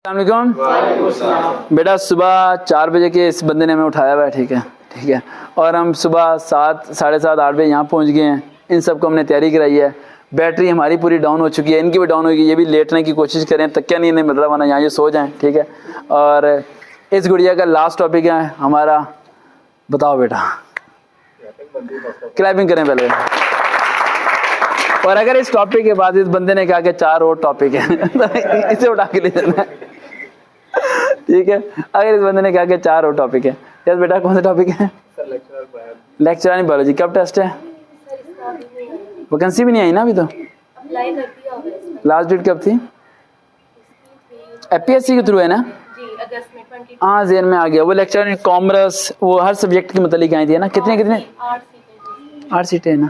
अस्सलामुअलैकुम। बेटा सुबह 4 बजे के इस बंदे ने हमें उठाया हुआ है, ठीक है। और हम सुबह 7, साढ़े 7, 8 बजे यहाँ पहुँच गए हैं। इन सबको हमने तैयारी कराई है। बैटरी हमारी पूरी डाउन हो चुकी है, इनकी भी डाउन होगी। ये भी लेटने की कोशिश करें, तकिया नहीं मिल रहा, वरना यहाँ ये सो जाएं, ठीक है। और इस गुड़िया का लास्ट टॉपिक है हमारा, बताओ बेटा, क्लैपिंग करें पहले। और अगर इस टॉपिक के बाद इस बंदे ने कहा कि 4 और टॉपिक है तो इसे उठा के ले जाना है, ठीक है। अगर इस बंदे ने कहा कि 4 और टॉपिक है, यस बेटा कौन सा टॉपिक है? Lecture in biology. कब टेस्ट है? वैकेंसी भी नहीं आई ना अभी तो। लास्ट डेट कब थी? एपीएससी के थ्रू है ना? हाँ जेन में आ गया। वो लेक्चर इन कॉमर्स, वो हर सब्जेक्ट के मतलब आई थी ना। कितने 8 सीटें है ना।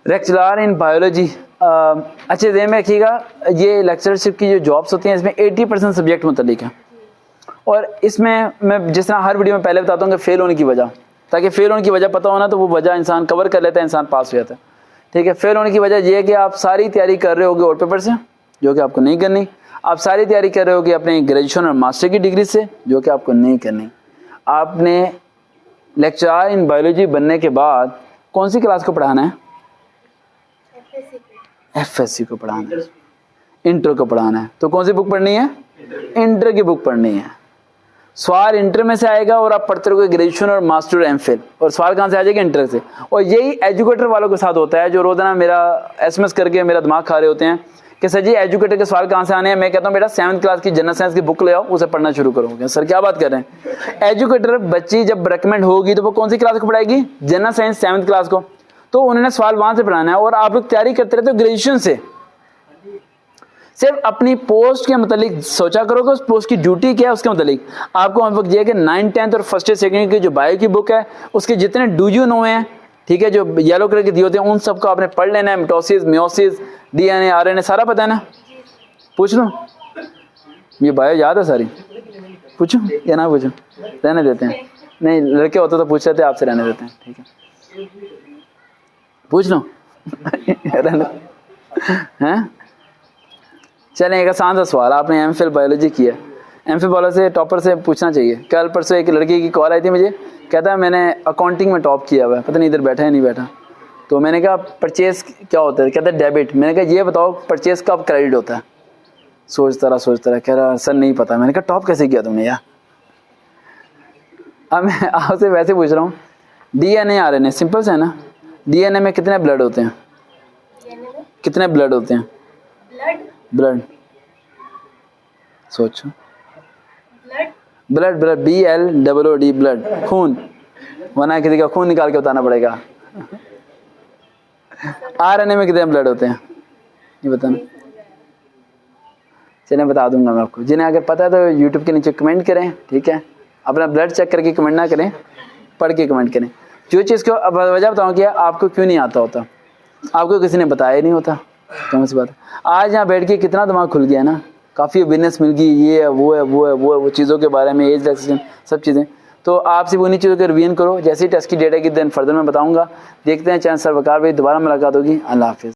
Lecturer in biology. अच्छे ध्यान में रखिएगा, ये लेक्चरशिप की जो जॉब्स होती हैं इसमें 80% सब्जेक्ट मुतल्लिक है। और इसमें मैं जिस तरह हर वीडियो में पहले बताता हूँ कि फेल होने की वजह, ताकि फेल होने की वजह पता होना तो वो वजह इंसान कवर कर लेता है, इंसान पास हो जाता है, ठीक है। फेल होने की वजह ये है कि आप सारी तैयारी कर रहे होगे और पेपर से, जो कि आपको नहीं करनी। आप सारी तैयारी कर रहे होगे अपने ग्रेजुएशन और मास्टर की डिग्री से, जो कि आपको नहीं करनी। आपने लेक्चरर इन बायोलॉजी बनने के बाद कौन सी क्लास को पढ़ाना है? एफएससी को पढ़ाना है, इंटर को पढ़ाना है। तो कौन सी बुक पढ़नी है? इंटर की बुक पढ़नी है। सवाल इंटर में से आएगा और आप पढ़ते रहोगे ग्रेजुएशन और मास्टर और एमफिल, और सवाल कहाँ से आ जाएगा? इंटर से। और यही एजुकेटर वालों के साथ होता है, जो रोजाना मेरा एसएमएस करके मेरा दिमाग खा रहे होते हैं कि सर जी एजुकेटर के सवाल कहाँ से आने हैं। मैं कहता हूँ बेटा 7th क्लास की जनरल साइंस की बुक ले आओ, उसे पढ़ना शुरू करोगे। सर क्या बात कर रहे हैं? एजुकेटर बच्ची जब रिकमेंड होगी तो वो कौन सी क्लास को पढ़ाएगी? जनरल साइंस 7th क्लास को। तो उन्होंने सवाल वहां से पढ़ाना है। और आप लोग तैयारी करते रहते हो ग्रेजुएशन से। सिर्फ अपनी पोस्ट के मतलब सोचा करोगे, उस पोस्ट की ड्यूटी क्या है उसके मतलब आपको हम वक्त ये कि 9th 10th और 1st 2nd की जो बायो की बुक है उसके जितने डू यू नो हैं, ठीक है, जो येलो कलर के दिए होते हैं, उन सबको आपने पढ़ लेना है। मिटोसिस, मियोसिस, डीएनए, आरएनए सारा पता है ना? पूछ लो, ये बायो याद है सारी? पूछो या ना पूछो? रहने देते हैं, नहीं लड़के होते तो पूछ लेते, आपसे रहने देते हैं, ठीक है। पूछ लो हैं। चलें, एक आसान सा सवाल, आपने एमफिल बायोलॉजी किया, एमफिल बायोलॉजी से टॉपर से पूछना चाहिए। कल परसों एक लड़की की कॉल आई थी मुझे, कहता है मैंने अकाउंटिंग में टॉप किया हुआ है, पता नहीं इधर बैठा है नहीं बैठा। तो मैंने कहा परचेज क्या होता है? कहता है डेबिट। मैंने कहा ये बताओ परचेज कब क्रेडिट होता है? सोचता रहा, कह रहा सर नहीं पता। मैंने कहा टॉप कैसे किया तुमने यार? अब मैं आपसे वैसे पूछ रहा हूँ, डीएनए आरएनए सिंपल से है ना। डीएनए में कितने ब्लड होते हैं? कितने ब्लड होते हैं? ब्लड सोचो। ब्लड BLOOD ब्लड, खून। वरना किसी का खून निकाल के बताना पड़ेगा। आरएनए में कितने ब्लड होते हैं ये बताना। चलिए बता दूंगा मैं आपको। जिन्हें अगर पता है तो यूट्यूब के नीचे कमेंट करें, ठीक है। अपना ब्लड चेक करके कमेंट ना करें, पढ़ के कमेंट करें। जो चीज़ को अब वजह बताऊँ कि आपको क्यों नहीं आता होता, आपको किसी ने बताया नहीं होता, कौन सी बात है। आज यहाँ बैठ के कितना दिमाग खुल गया ना, काफ़ी अवेयरनेस मिल गई, ये है वो चीज़ों के बारे में, एज रिलेक्सेशन सब चीज़ें। तो आप सिर्फ उन्हीं चीज़ों को रिवीजन करो। जैसे ही टेस्ट की डेट है कि दिन फर्दर में बताऊंगा। देखते हैं। चैनल सर वकार भाई, दोबारा मुलाकात होगी। अल्लाह हाफिज़।